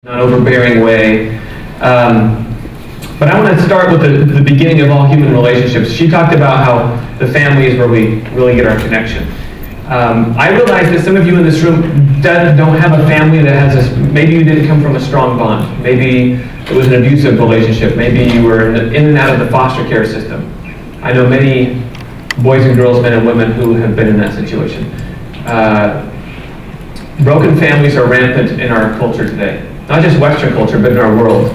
non-overbearing way. But I want to start with the beginning of all human relationships. She talked about how the family is where we really get our connection. I realize that some of you in this room don't have a family that has this. Maybe you didn't come from a strong bond. Maybe it was an abusive relationship. Maybe you were in and out of the foster care system. I know many boys and girls, men and women who have been in that situation. Broken families are rampant in our culture today. Not just Western culture, but in our world.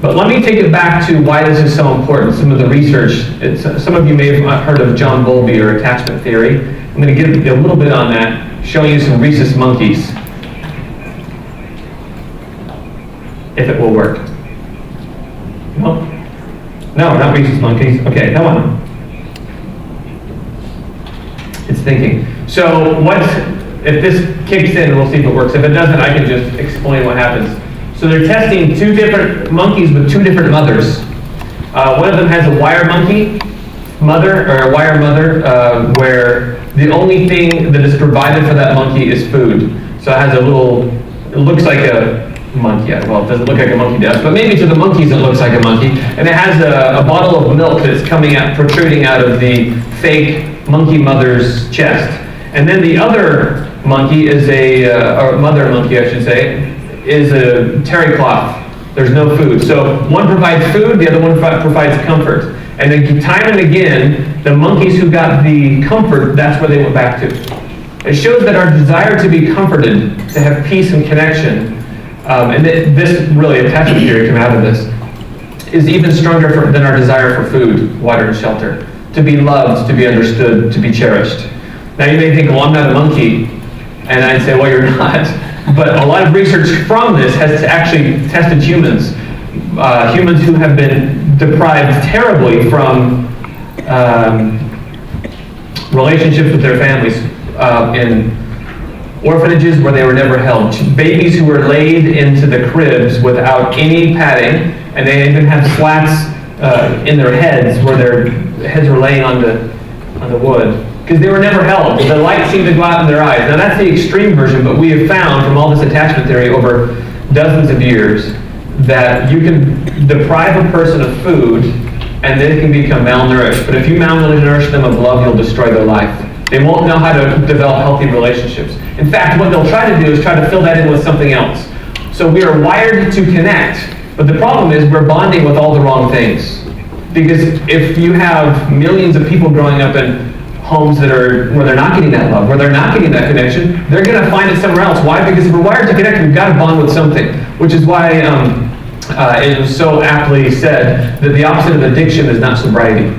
But let me take it back to why this is so important. Some of the research, some of you may have heard of John Bowlby or attachment theory. I'm going to give you a little bit on that, showing you some rhesus monkeys. If it will work. No? No, not rhesus monkeys. Okay, that one. It's thinking. So if this kicks in, we'll see if it works. If it doesn't, I can just explain what happens. So they're testing two different monkeys with two different mothers. One of them has a wire monkey mother, or a wire mother, where the only thing that is provided for that monkey is food. So it has it looks like a monkey. Well, it doesn't look like a monkey does, but maybe to the monkeys it looks like a monkey. And it has a bottle of milk that's protruding out of the fake monkey mother's chest. And then the other monkey is or mother monkey, I should say, is a terry cloth. There's no food. So one provides food, the other one provides comfort. And then time and again, the monkeys who got the comfort, that's where they went back to. It shows that our desire to be comforted, to have peace and connection, and this really, attachment theory coming out of this, is even stronger than our desire for food, water, and shelter. To be loved, to be understood, to be cherished. Now you may think, well, I'm not a monkey. And I'd say, well, you're not. But a lot of research from this has actually tested humans. Humans who have been deprived terribly from relationships with their families in orphanages where they were never held. Babies who were laid into the cribs without any padding, and they even have slats in their heads where their heads were laying on the wood. Because they were never held. The light seemed to go out in their eyes. Now that's the extreme version, but we have found from all this attachment theory over dozens of years that you can deprive a person of food and they can become malnourished. But if you malnourish them of love, you'll destroy their life. They won't know how to develop healthy relationships. In fact, what they'll try to do is try to fill that in with something else. So we are wired to connect, but the problem is we're bonding with all the wrong things. Because if you have millions of people growing up in homes where they're not getting that love, where they're not getting that connection, they're going to find it somewhere else. Why? Because if we're wired to connect, we've got to bond with something. Which is why it was so aptly said that the opposite of addiction is not sobriety.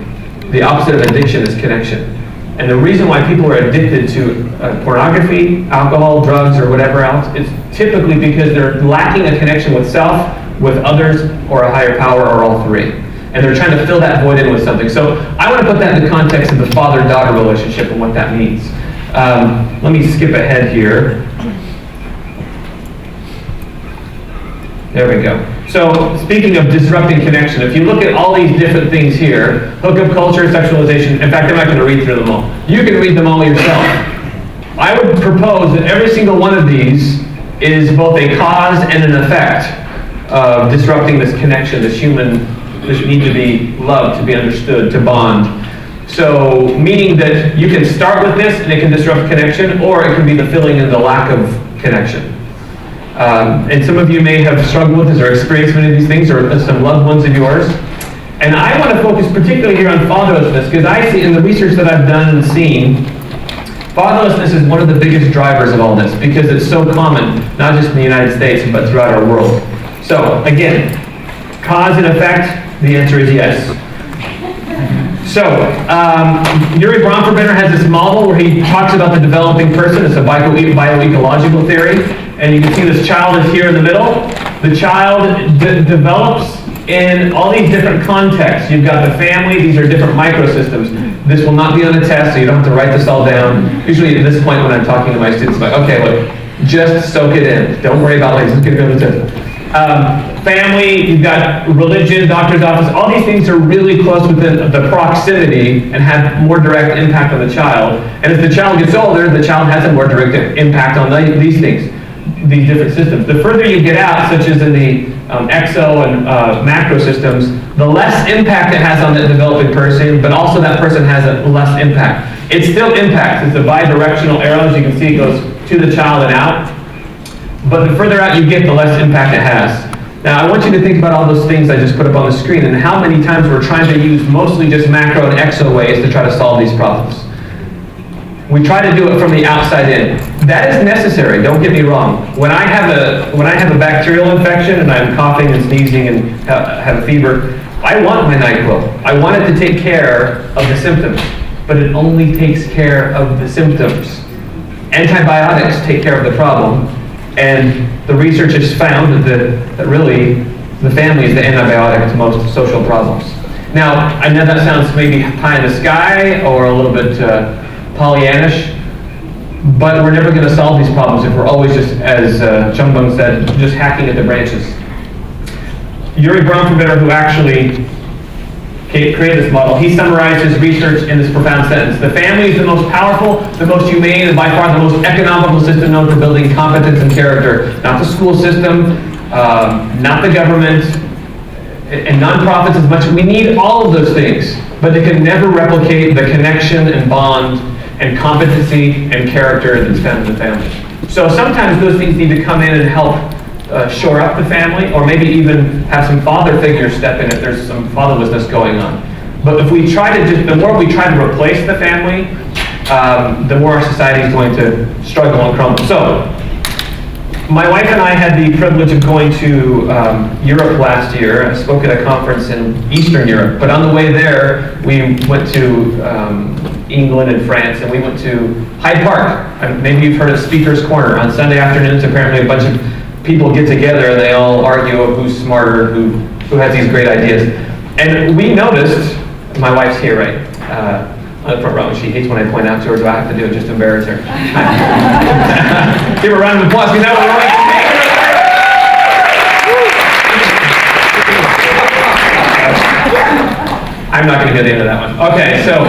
The opposite of addiction is connection. And the reason why people are addicted to pornography, alcohol, drugs, or whatever else is typically because they're lacking a connection with self, with others, or a higher power, or all three. And they're trying to fill that void in with something. So I want to put that in the context of the father-daughter relationship and what that means. Let me skip ahead here. There we go. So speaking of disrupting connection, if you look at all these different things here, hookup culture, sexualization, in fact, I'm not going to read through them all. You can read them all yourself. I would propose that every single one of these is both a cause and an effect of disrupting this connection, this need to be loved, to be understood, to bond. So, meaning that you can start with this and it can disrupt connection, or it can be the filling in the lack of connection. And some of you may have struggled with this or experienced many of these things, or some loved ones of yours. And I want to focus particularly here on fatherlessness, because I see in the research that I've done and seen, fatherlessness is one of the biggest drivers of all this, because it's so common, not just in the United States, but throughout our world. So, again, cause and effect. The answer is yes. So, Yuri Bronfenbrenner has this model where he talks about the developing person. It's a bioecological theory. And you can see this child is here in the middle. The child develops in all these different contexts. You've got the family. These are different microsystems. This will not be on a test, so you don't have to write this all down. Usually at this point when I'm talking to my students, I'm like, okay, look, just soak it in. Don't worry about it. Just get to the test. Family, you've got religion, doctor's office, all these things are really close within the proximity and have more direct impact on the child. And as the child gets older, the child has a more direct impact on these things. these different systems. The further you get out, such as in the exo and macro systems, the less impact it has on the developing person, but also that person has a less impact. It still impacts. It's a bi-directional arrow. As you can see, it goes to the child and out. But the further out you get, the less impact it has. Now, I want you to think about all those things I just put up on the screen and how many times we're trying to use mostly just macro and exo ways to try to solve these problems. We try to do it from the outside in. That is necessary, don't get me wrong. When I have a bacterial infection and I'm coughing and sneezing and have a fever, I want my NyQuil. I want it to take care of the symptoms, but it only takes care of the symptoms. Antibiotics take care of the problem, and the research has found that really the family is the antibiotic to most social problems. Now, I know that sounds maybe pie in the sky or a little bit Pollyannish, but we're never going to solve these problems if we're always just, as Chung Bung said, just hacking at the branches. Yuri Bromford, who actually created this model, he summarized his research in this profound sentence: the family is the most powerful, the most humane, and by far the most economical system known for building competence and character. Not the school system, not the government, and nonprofits as much. We need all of those things, but they can never replicate the connection and bond and competency and character that's found in the family. So sometimes those things need to come in and help shore up the family, or maybe even have some father figures step in if there's some fatherlessness going on. But if we try to the more we try to replace the family, the more our society is going to struggle and crumble. So, my wife and I had the privilege of going to Europe last year. I spoke at a conference in Eastern Europe, but on the way there, we went to England and France, and we went to Hyde Park. And maybe you've heard of Speaker's Corner. On Sunday afternoons, apparently a bunch of people get together and they all argue of who's smarter, who has these great ideas. And we noticed, my wife's here, right? On the front row. She hates when I point out to her, do I have to do it just to embarrass her? Give her a round of applause, because that was right. I'm not going to get into that one. Okay, so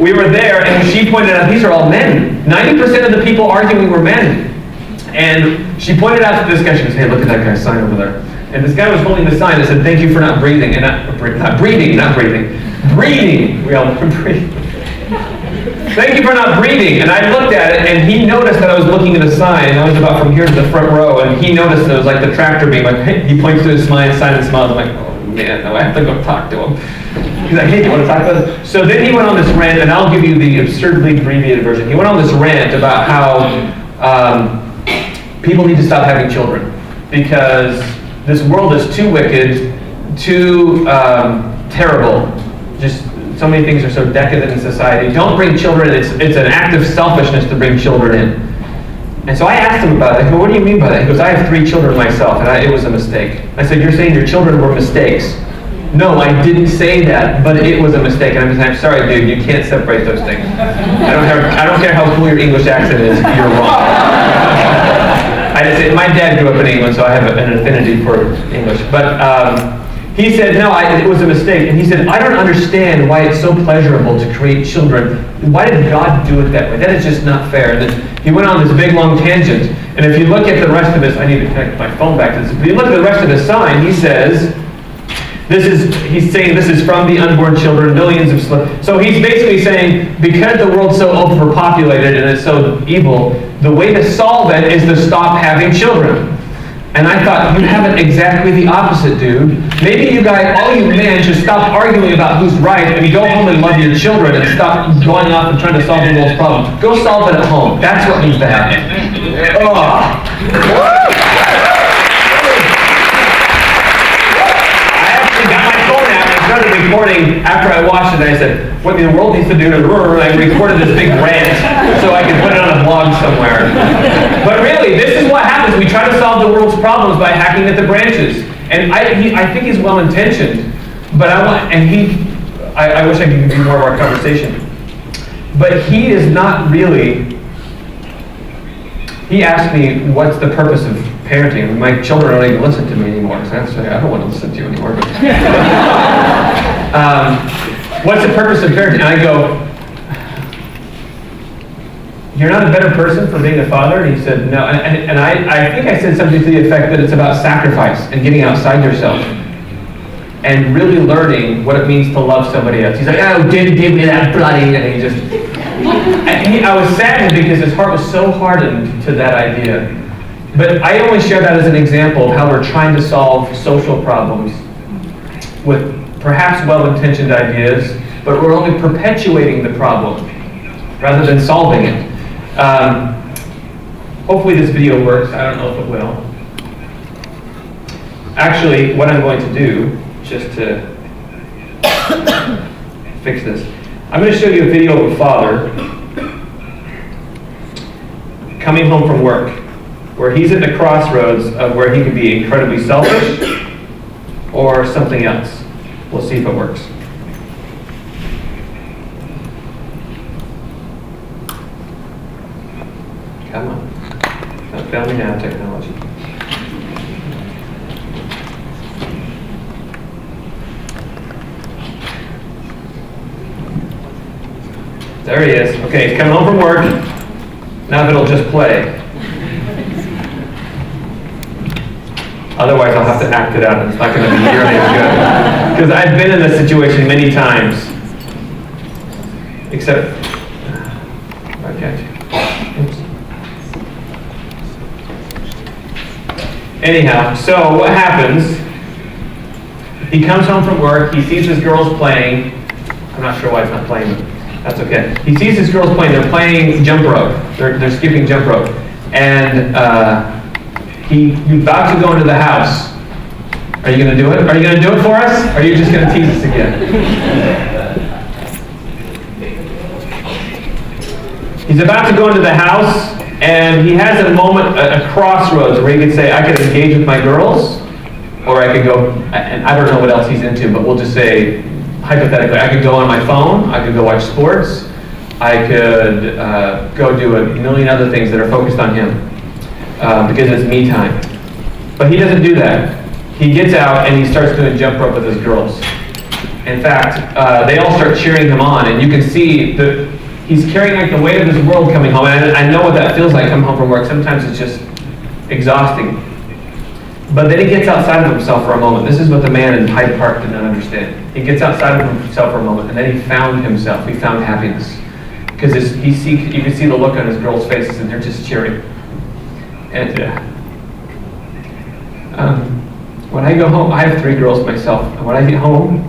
we were there, and she pointed out, these are all men. 90% of the people arguing were men. And she pointed out to this guy, she goes, hey, look at that guy's sign over there. And this guy was holding the sign that said, thank you for not breathing. And not breathing. Breathing. We all breathe. Thank you for not breathing. And I looked at it, and he noticed that I was looking at a sign, and I was about from here to the front row, and he noticed that it was like the tractor beam. Like, he points to his sign and smiles. I'm like, oh man, now I have to go talk to him. He's like, hey, do you want to talk about this? So then he went on this rant, and I'll give you the absurdly abbreviated version. He went on this rant about how people need to stop having children because this world is too wicked, too terrible. Just so many things are so decadent in society. Don't bring children in. It's an act of selfishness to bring children in. And so I asked him about it. I go, what do you mean by that? He goes, I have 3 children myself, and it was a mistake. I said, you're saying your children were mistakes? No, I didn't say that, but it was a mistake. And I'm sorry, dude, you can't separate those things. I don't care how cool your English accent is, you're wrong. My dad grew up in England, so I have an affinity for English. But he said, no, it was a mistake. And he said, I don't understand why it's so pleasurable to create children. Why did God do it that way? That is just not fair. And then he went on this big, long tangent. And if you look at the rest of his, I need to connect my phone back to this. If you look at the rest of his sign, he says, he's saying this is from the unborn children, millions of so he's basically saying, because the world's so overpopulated and it's so evil, the way to solve it is to stop having children. And I thought, you have it exactly the opposite, dude. Maybe you guys, all you men, should stop arguing about who's right and go home and love your children and stop going off and trying to solve the world's problems. Go solve it at home. That's what needs to happen. Recording after I watched it, and I said, what the world needs to do to, I recorded this big rant so I could put it on a blog somewhere. But really, this is what happens. We try to solve the world's problems by hacking at the branches. And I think he's well-intentioned, but I wish I could give you more of our conversation. But he is not really, he asked me, what's the purpose of parenting? My children don't even listen to me anymore, so I don't want to listen to you anymore. But what's the purpose of parenting? And I go, you're not a better person for being a father? And he said, no. And I think I said something to the effect that it's about sacrifice and getting outside yourself and really learning what it means to love somebody else. He's like, oh, didn't give me that bloody, and he just, I was saddened because his heart was so hardened to that idea. But I only share that as an example of how we're trying to solve social problems with perhaps well-intentioned ideas, but we're only perpetuating the problem rather than solving it. Hopefully this video works. I don't know if it will. Actually, what I'm going to do, just to fix this, I'm going to show you a video of a father coming home from work, where he's at the crossroads of where he could be incredibly selfish or something else. We'll see if it works. Come on. Don't fail me now, technology. There he is. Okay, he's coming home from work. Now it'll just play. Otherwise, I'll have to act it out, and it's not going to be nearly as good. Because I've been in this situation many times. Except, okay. Oops. Anyhow, so what happens? He comes home from work. He sees his girls playing. I'm not sure why it's not playing, but that's okay. He sees his girls playing. They're playing jump rope. They're skipping jump rope, and you're about to go into the house. Are you going to do it? Are you going to do it for us? Or are you just going to tease us again? He's about to go into the house, and he has a moment, a crossroads, where he could say, I could engage with my girls, or I could go, and I don't know what else he's into, but we'll just say, hypothetically, I could go on my phone, I could go watch sports, I could go do a million other things that are focused on him. Because it's me time. But he doesn't do that. He gets out and he starts doing jump rope with his girls. In fact, they all start cheering him on, and you can see that he's carrying like the weight of his world coming home. And I know what that feels like coming home from work. Sometimes it's just exhausting. But then he gets outside of himself for a moment. This is what the man in Hyde Park did not understand. He gets outside of himself for a moment, and then he found himself. He found happiness. Because you can see the look on his girls' faces, and they're just cheering. And when I go home, I have 3 girls myself, and when I get home,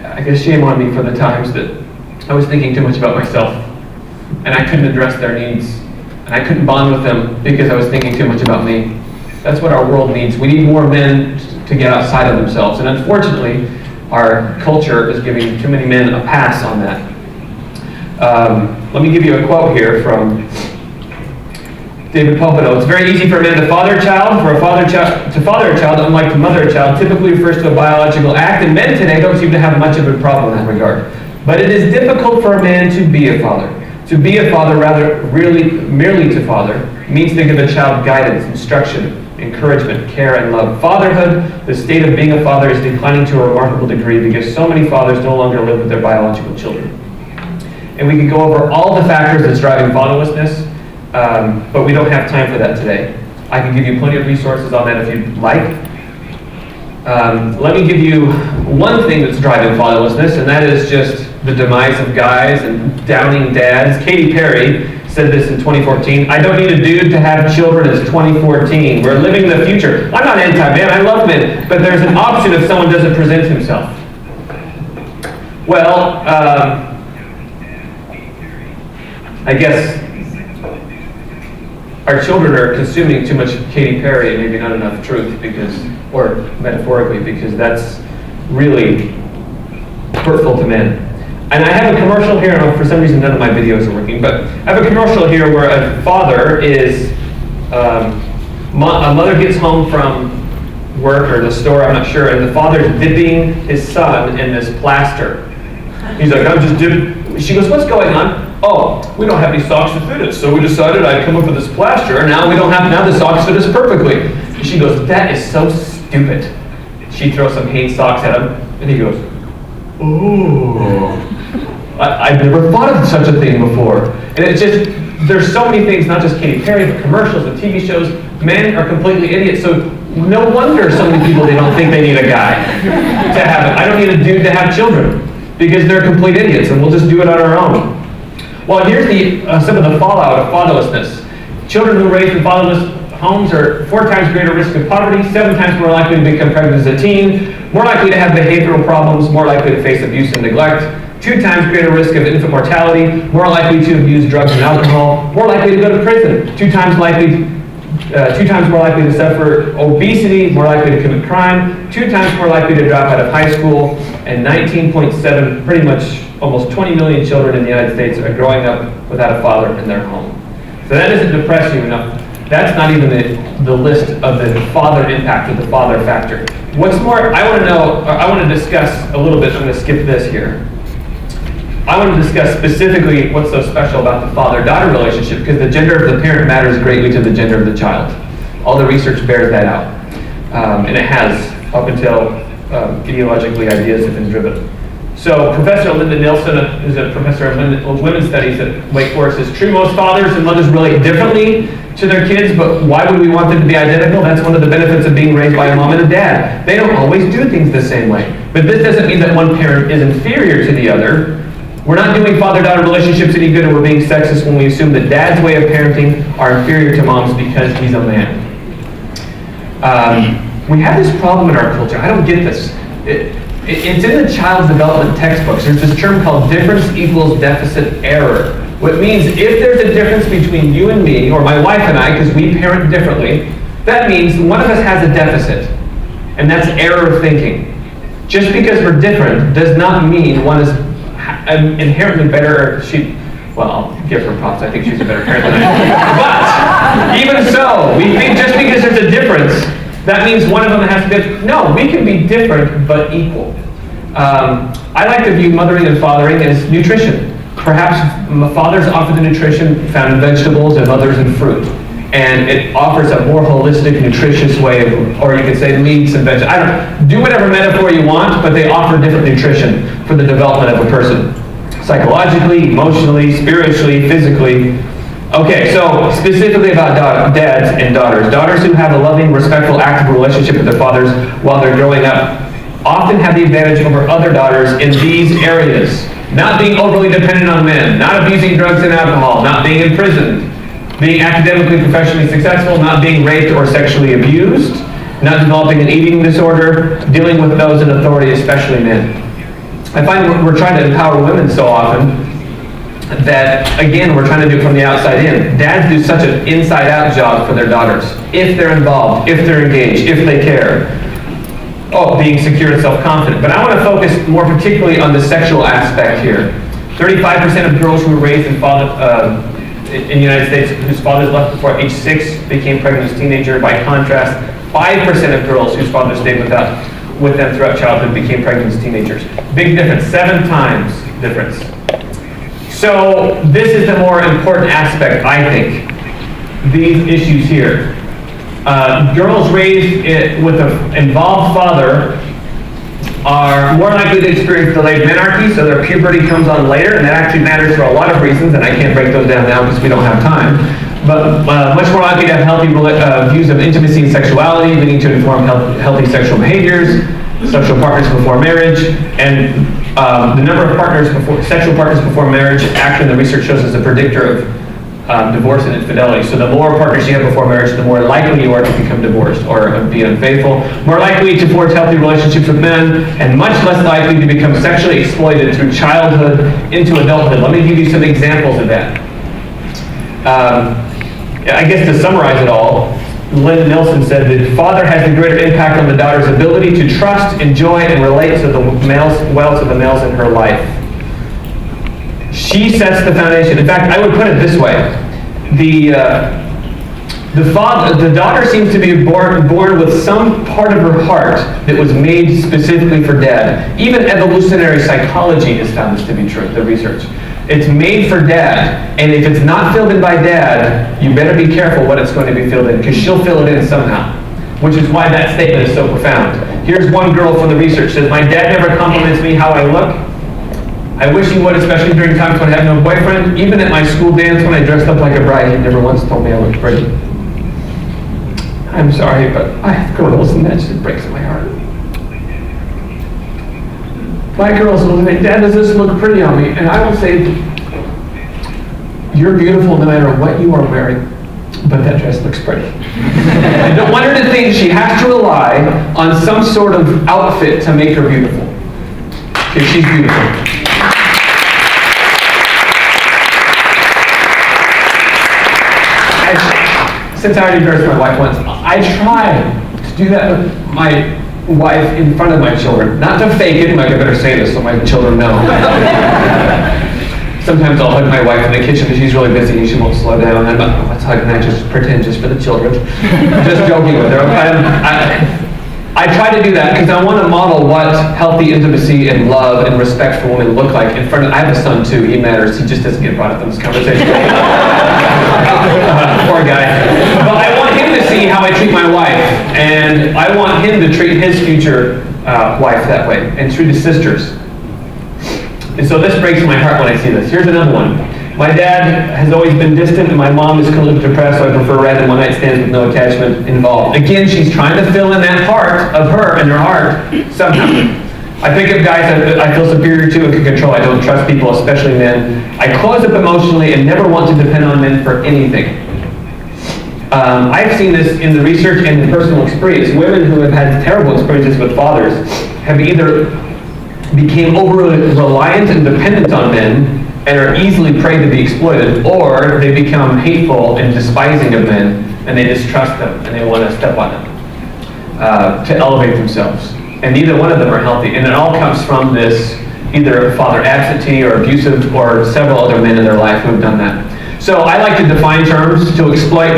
I guess shame on me for the times that I was thinking too much about myself, and I couldn't address their needs, and I couldn't bond with them because I was thinking too much about me. That's what our world needs. We need more men to get outside of themselves, and unfortunately, our culture is giving too many men a pass on that. Let me give you a quote here from David Pompano. It's very easy for a man to father a child. For a father to father a child, unlike to mother a child, typically refers to a biological act, and men today don't seem to have much of a problem in that regard. But it is difficult for a man to be a father. To be a father, rather, really, merely to father, means to give a child guidance, instruction, encouragement, care, and love. Fatherhood, the state of being a father, is declining to a remarkable degree because so many fathers no longer live with their biological children. And we could go over all the factors that's driving fatherlessness, but we don't have time for that today. I can give you plenty of resources on that if you'd like. Let me give you one thing that's driving fatherlessness, and that is just the demise of guys and downing dads. Katy Perry said this in 2014, I don't need a dude to have children. It's 2014. We're living the future. I'm not anti-man, I love men, but there's an option if someone doesn't present himself. Well, I guess our children are consuming too much Katy Perry and maybe not enough truth, or metaphorically, because that's really hurtful to men. And I have a commercial here, and for some reason none of my videos are working, but I have a commercial here where a father is, a mother gets home from work or the store, I'm not sure, and the father's dipping his son in this plaster. He's like, I'm just dipping. She goes, what's going on? Oh, we don't have any socks to fit us, so we decided I'd come up with this plaster, and now the socks fit us perfectly. And she goes, that is so stupid. She throws some Hanes socks at him, and he goes, ooh. I've never thought of such a thing before. And it's just, there's so many things, not just Katy Perry, but commercials and TV shows. Men are completely idiots, so no wonder so many people, they don't think they need a guy to have it. I don't need a dude to have children, because they're complete idiots, and we'll just do it on our own. Well, here's some of the fallout of fatherlessness. Children who are raised in fatherless homes are 4 times greater risk of poverty, 7 times more likely to become pregnant as a teen, more likely to have behavioral problems, more likely to face abuse and neglect, 2 times greater risk of infant mortality, more likely to abuse drugs and alcohol, more likely to go to prison, 2 times more likely to suffer obesity, more likely to commit crime, 2 times more likely to drop out of high school, and 19.7, pretty much almost 20 million children in the United States are growing up without a father in their home. So that doesn't depress you enough. That's not even the list of the father impact or the father factor. What's more, I want to discuss a little bit, I'm going to skip this here. I want to discuss specifically what's so special about the father-daughter relationship, because the gender of the parent matters greatly to the gender of the child. All the research bears that out. And it has, up until ideologically ideas have been driven. So Professor Linda Nilsson, who's a professor of women's studies at Wake Forest, says, true, most fathers and mothers relate differently to their kids, but why would we want them to be identical? That's one of the benefits of being raised by a mom and a dad. They don't always do things the same way. But this doesn't mean that one parent is inferior to the other. We're not doing father-daughter relationships any good, and we're being sexist when we assume that dad's way of parenting are inferior to mom's because he's a man. We have this problem in our culture. I don't get this. It's in the child's development textbooks. There's this term called difference equals deficit error. What means if there's a difference between you and me, or my wife and I, because we parent differently, that means one of us has a deficit. And that's error thinking. Just because we're different does not mean one is inherently better. Well, I'll give her props. I think she's a better parent than I am. But even so, we think just because there's a difference, that means one of them has to be. No, we can be different but equal. I like to view mothering and fathering as nutrition. Perhaps fathers offer the nutrition found in vegetables and mothers in fruit. And it offers a more holistic, nutritious way of, or you could say meats and vegetables. I don't do whatever metaphor you want, but they offer different nutrition for the development of a person. Psychologically, emotionally, spiritually, physically. Okay, so specifically about dads and daughters. Daughters who have a loving, respectful, active relationship with their fathers while they're growing up often have the advantage over other daughters in these areas. Not being overly dependent on men, not abusing drugs and alcohol, not being imprisoned, being academically, professionally successful, not being raped or sexually abused, not developing an eating disorder, dealing with those in authority, especially men. I find we're trying to empower women so often that, again, we're trying to do it from the outside in. Dads do such an inside-out job for their daughters. If they're involved, if they're engaged, if they care. Oh, being secure and self-confident. But I want to focus more particularly on the sexual aspect here. 35% of girls who were raised in the United States whose fathers left before age 6 became pregnant as a teenager. By contrast, 5% of girls whose fathers stayed with them throughout childhood became pregnant as teenagers. Big difference, 7 times difference. So this is the more important aspect, I think, these issues here. Girls raised with an involved father are more likely to experience delayed menarche, so their puberty comes on later, and that actually matters for a lot of reasons, and I can't break those down now because we don't have time. But much more likely to have healthy views of intimacy and sexuality, leading to informed healthy sexual behaviors, sexual partners before marriage, and the number of sexual partners before marriage, actually the research shows is a predictor of divorce and infidelity. So the more partners you have before marriage, the more likely you are to become divorced or be unfaithful, more likely to forge healthy relationships with men, and much less likely to become sexually exploited through childhood into adulthood. Let me give you some examples of that. I guess to summarize it all, Linda Nilsson said that father has a greater impact on the daughter's ability to trust, enjoy, and relate to the males in her life. She sets the foundation. In fact, I would put it this way: the daughter seems to be born with some part of her heart that was made specifically for dad. Even evolutionary psychology has found this to be true. The research. It's made for dad, and if it's not filled in by dad, you better be careful what it's going to be filled in, because she'll fill it in somehow, which is why that statement is so profound. Here's one girl from the research says, "My dad never compliments me how I look. I wish he would, especially during times when I had no boyfriend. Even at my school dance when I dressed up like a bride, he never once told me I looked pretty. I'm sorry, but I have girls and that just breaks my heart. My girls will say, Dad, does this look pretty on me? And I will say, you're beautiful no matter what you are wearing, but that dress looks pretty. I don't want her to think she has to rely on some sort of outfit to make her beautiful. Because she's beautiful. Since I already dressed my wife once, I try to do that with my wife in front of my children. Not to fake it, like I better say this so my children know. Sometimes I'll hug my wife in the kitchen because she's really busy and she won't slow down. I'm like, let's hug and I just pretend just for the children. Just joking with her. I try to do that because I want to model what healthy intimacy and love and respect for women look like in front of, I have a son too, he matters, he just doesn't get brought up in this conversation. Poor guy. But I want him to see how I treat my wife, and I want him to treat his future wife that way, and treat his sisters. And so this breaks my heart when I see this. Here's another one. My dad has always been distant, and my mom is clinically depressed, so I prefer random one-night stands with no attachment involved. Again, she's trying to fill in that part of her and her heart somehow. I think of guys that I feel superior to and can control. I don't trust people, especially men. I close up emotionally and never want to depend on men for anything. I've seen this in the research and in personal experience. Women who have had terrible experiences with fathers have either became overly reliant and dependent on men and are easily prey to be exploited, or they become hateful and despising of men, and they distrust them, and they want to step on them to elevate themselves. And neither one of them are healthy. And it all comes from this, either father absentee or abusive, or several other men in their life who have done that. So I like to define terms to exploit,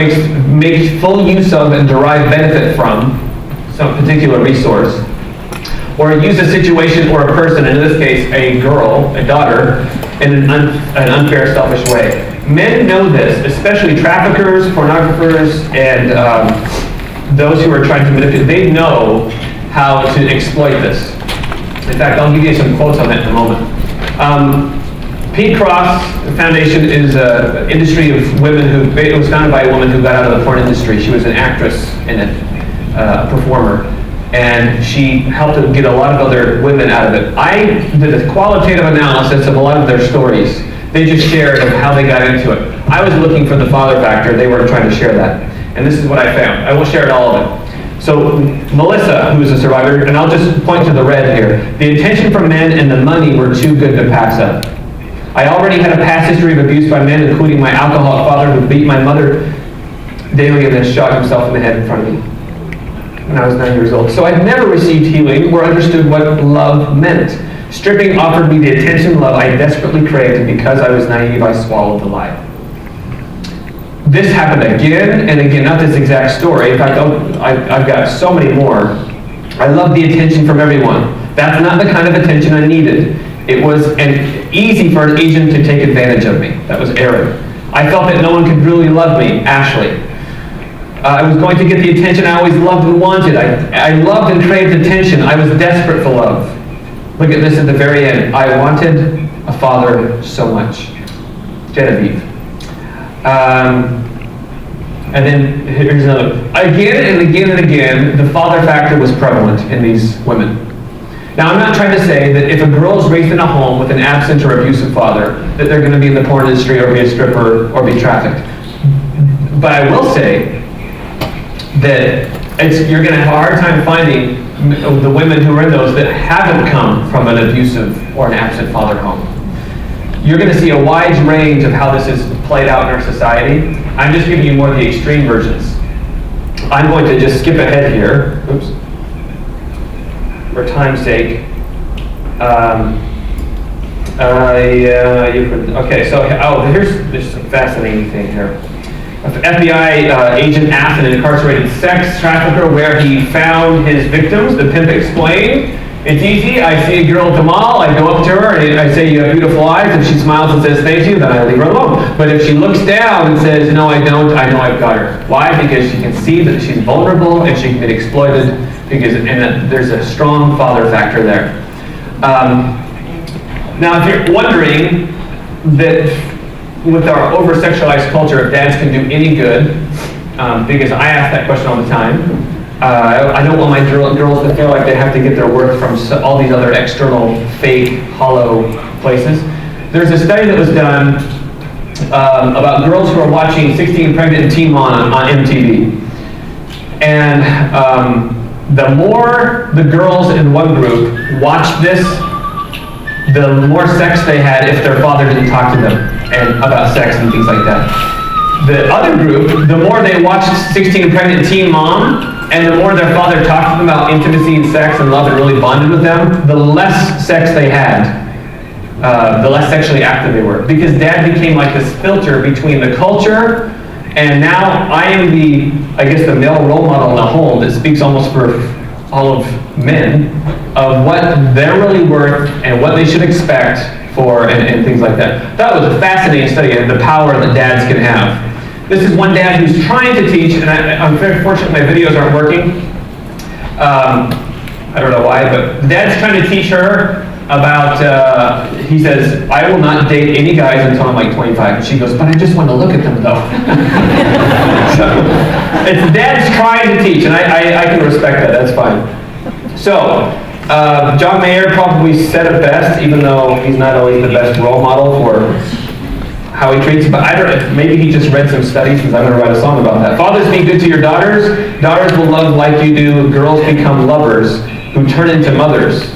make full use of, and derive benefit from some particular resource, or use a situation or a person, in this case a girl, a daughter, in an unfair, selfish way. Men know this, especially traffickers, pornographers, and those who are trying to manipulate. They know how to exploit this. In fact, I'll give you some quotes on that in a moment. Pete Cross Foundation is an industry of women who, it was founded by a woman who got out of the porn industry. She was an actress in it, a performer. And she helped to get a lot of other women out of it. I did a qualitative analysis of a lot of their stories. They just shared of how they got into it. I was looking for the father factor. They weren't trying to share that. And this is what I found. I won't share all of it. So Melissa, who is a survivor, and I'll just point to the red here. The attention from men and the money were too good to pass up. I already had a past history of abuse by men, including my alcoholic father who beat my mother daily and then shot himself in the head in front of me when I was 9 years old. So I'd never received healing or understood what love meant. Stripping offered me the attention and love I desperately craved, and because I was naive, I swallowed the lie. This happened again and again, not this exact story. In fact, I've got so many more. I loved the attention from everyone. That's not the kind of attention I needed. It was easy for an agent to take advantage of me. That was Aaron. I felt that no one could really love me, Ashley. I was going to get the attention I always loved and wanted. I loved and craved attention. I was desperate for love. Look at this at the very end. I wanted a father so much. Genevieve. And then here's another. Again and again and again, the father factor was prevalent in these women. Now, I'm not trying to say that if a girl is raised in a home with an absent or abusive father, that they're going to be in the porn industry or be a stripper or be trafficked. But I will say that you're going to have a hard time finding the women who are in those that haven't come from an abusive or an absent father home. You're going to see a wide range of how this is played out in our society. I'm just giving you more of the extreme versions. I'm going to just skip ahead here. Oops. For time's sake. Okay, so here's a fascinating thing here. FBI agent asked an incarcerated sex trafficker where he found his victims. The pimp explained, it's easy. I see a girl at the mall. I go up to her and I say, you have beautiful eyes. If she smiles and says thank you, then I leave her alone. But if she looks down and says, no, I don't, I know I've got her. Why? Because she can see that she's vulnerable and she can get exploited, and that there's a strong father factor there. Now, if you're wondering that with our over-sexualized culture, if dads can do any good, because I ask that question all the time. I don't want my girls to feel like they have to get their worth from all these other external, fake, hollow places. There's a study that was done about girls who are watching 16 Pregnant Teen on MTV. And the more the girls in one group watched this, the more sex they had if their father didn't talk to them and about sex and things like that. The other group, the more they watched 16 Pregnant Teen Mom, and the more their father talked to them about intimacy and sex and love and really bonded with them, the less sex they had, the less sexually active they were. Because dad became like this filter between the culture, and now I am the male role model in the home that speaks almost for all of men, of what they're really worth and what they should expect for, and things like that. That was a fascinating study of the power that dads can have. This is one dad who's trying to teach, and I'm very fortunate my videos aren't working. I don't know why, but the dad's trying to teach her about, he says, I will not date any guys until I'm like 25. And she goes, but I just want to look at them though. So, it's dad's trying to teach, and I can respect that, that's fine. So, John Mayer probably said it best, even though he's not always the best role model for how he treats, but I don't know, maybe he just read some studies because I'm going to write a song about that. Fathers, be good to your daughters. Daughters will love like you do. Girls become lovers who turn into mothers.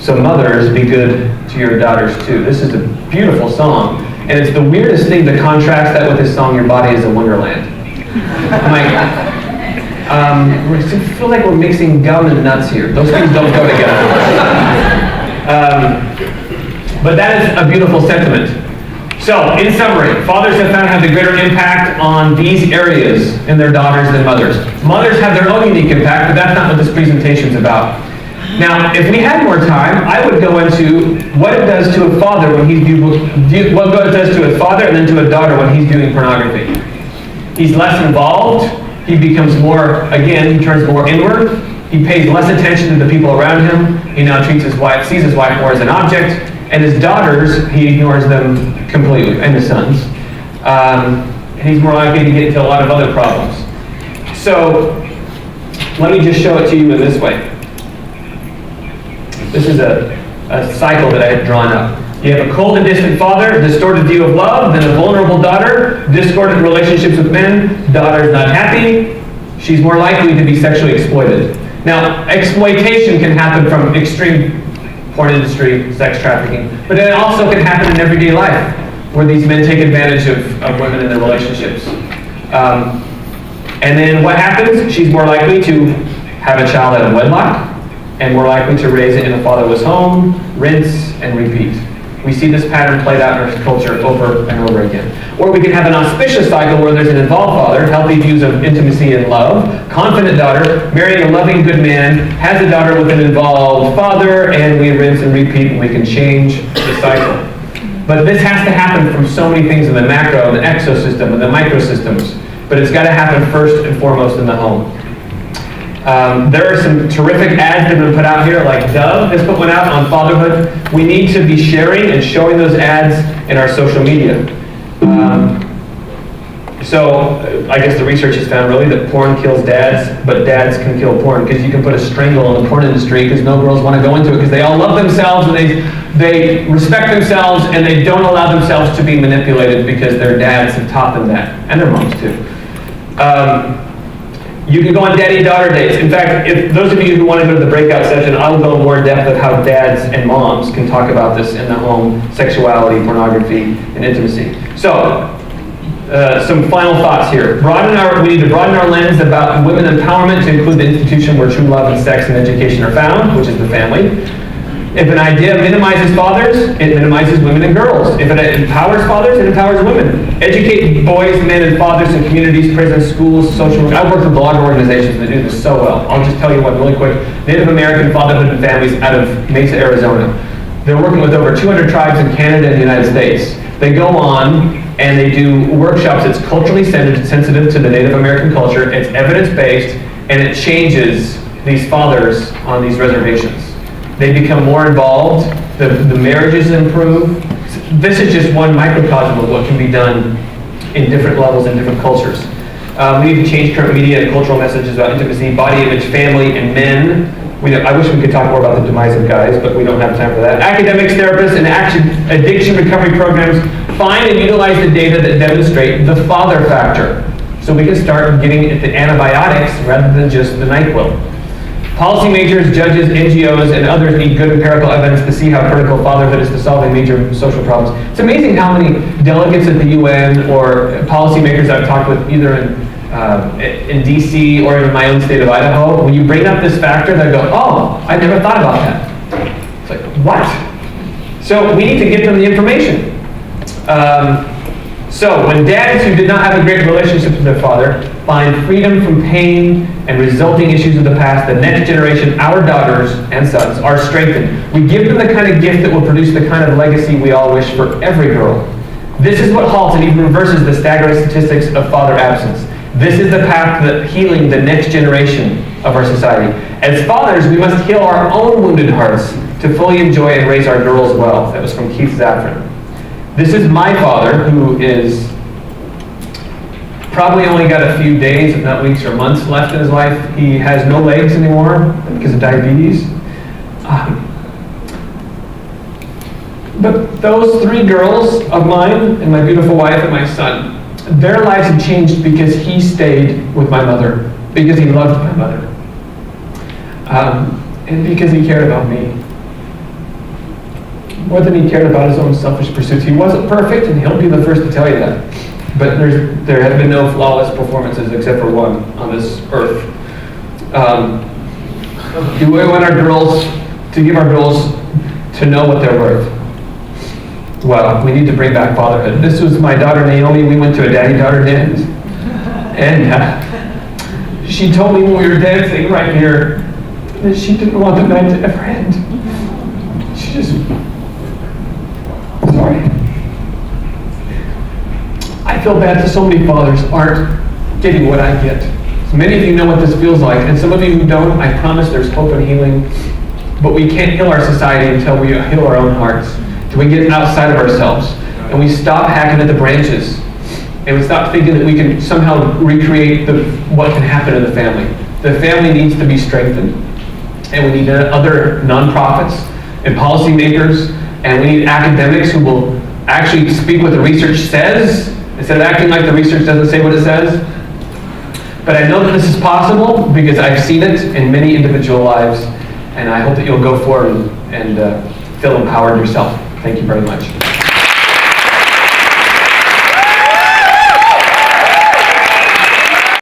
So mothers, be good to your daughters too. This is a beautiful song. And it's the weirdest thing to contrast that with this song, Your Body is a Wonderland. I'm like, I feel like we're mixing gum and nuts here. Those things don't go together. But that is a beautiful sentiment. So, in summary, fathers have found to have the greater impact on these areas in their daughters than mothers. Mothers have their own unique impact, but that's not what this presentation is about. Now, if we had more time, I would go into what it does to a father when he's what it does to a father and then to a daughter when he's viewing pornography. He's less involved. He becomes more, again, he turns more inward. He pays less attention to the people around him. He now sees his wife more as an object. And his daughters, he ignores them completely, and his sons. And he's more likely to get into a lot of other problems. So, let me just show it to you in this way. This is a cycle that I had drawn up. You have a cold and distant father, distorted view of love, then a vulnerable daughter, discordant relationships with men, daughter's not happy, she's more likely to be sexually exploited. Now, exploitation can happen from extreme porn industry, sex trafficking, but it also can happen in everyday life, where these men take advantage of women in their relationships. And then what happens? She's more likely to have a child out of wedlock, and more likely to raise it in a fatherless home, rinse and repeat. We see this pattern played out in our culture over and over again. Or we can have an auspicious cycle where there's an involved father, healthy views of intimacy and love, confident daughter, marrying a loving good man, has a daughter with an involved father, and we rinse and repeat, and we can change the cycle. But this has to happen from so many things in the macro, the exosystem, and the microsystems. But it's got to happen first and foremost in the home. There are some terrific ads that have been put out here, like Dove has put one out on fatherhood. We need to be sharing and showing those ads in our social media. So I guess the research has found really that porn kills dads, but dads can kill porn, because you can put a strangle on the porn industry because no girls want to go into it because they all love themselves and they respect themselves, and they don't allow themselves to be manipulated because their dads have taught them that, and their moms too. You can go on daddy-daughter dates. In fact, if those of you who want to go to the breakout session, I'll go more in depth of how dads and moms can talk about this in the home, sexuality, pornography, and intimacy. So, some final thoughts here. We need to broaden our lens about women empowerment to include the institution where true love and sex and education are found, which is the family. If an idea minimizes fathers, it minimizes women and girls. If it empowers fathers, it empowers women. Educate boys, men, and fathers in communities, prisons, schools, social... I've worked with a lot of organizations that do this so well. I'll just tell you one really quick. Native American Fatherhood and Families out of Mesa, Arizona. They're working with over 200 tribes in Canada and the United States. They go on and they do workshops that's culturally sensitive to the Native American culture. It's evidence-based, and it changes these fathers on these reservations. They become more involved, the marriages improve. This is just one microcosm of what can be done in different levels and different cultures. We need to change current media and cultural messages about intimacy, body image, family, and men. I wish we could talk more about the demise of guys, but we don't have time for that. Academics, therapists, and addiction recovery programs find and utilize the data that demonstrate the father factor, so we can start getting at the antibiotics rather than just the NyQuil. Policymakers, judges, NGOs, and others need good empirical evidence to see how critical fatherhood is to solving major social problems. It's amazing how many delegates at the UN or policymakers I've talked with either in DC or in my own state of Idaho, when you bring up this factor, they go, oh, I never thought about that. It's like, what? So we need to give them the information. So when dads who did not have a great relationship with their father find freedom from pain and resulting issues of the past, the next generation, our daughters and sons, are strengthened. We give them the kind of gift that will produce the kind of legacy we all wish for every girl. This is what halts and even reverses the staggering statistics of father absence. This is the path to healing the next generation of our society. As fathers, we must heal our own wounded hearts to fully enjoy and raise our girls well. That was from Keith Zaffron. This is my father, who is probably only got a few days, if not weeks or months left in his life. He has no legs anymore because of diabetes. But those three girls of mine, and my beautiful wife and my son, their lives have changed because he stayed with my mother, because he loved my mother, and because he cared about me. More than he cared about his own selfish pursuits. He wasn't perfect, and he'll be the first to tell you that. But there have been no flawless performances except for one on this earth. Do we want our girls to give our girls to know what they're worth? Well, we need to bring back fatherhood. This was my daughter Naomi. We went to a daddy-daughter dance, and she told me when we were dancing right here that she didn't want the night to ever end. She just, sorry. I feel bad that so many fathers aren't getting what I get. So many of you know what this feels like, and some of you who don't, I promise there's hope and healing. But we can't heal our society until we heal our own hearts. Till we get outside of ourselves, and we stop hacking at the branches, and we stop thinking that we can somehow recreate what can happen in the family. The family needs to be strengthened, and we need other nonprofits and policymakers, and we need academics who will actually speak what the research says, instead of acting like the research doesn't say what it says. But I know that this is possible because I've seen it in many individual lives, and I hope that you'll go forward and feel empowered yourself. Thank you very much.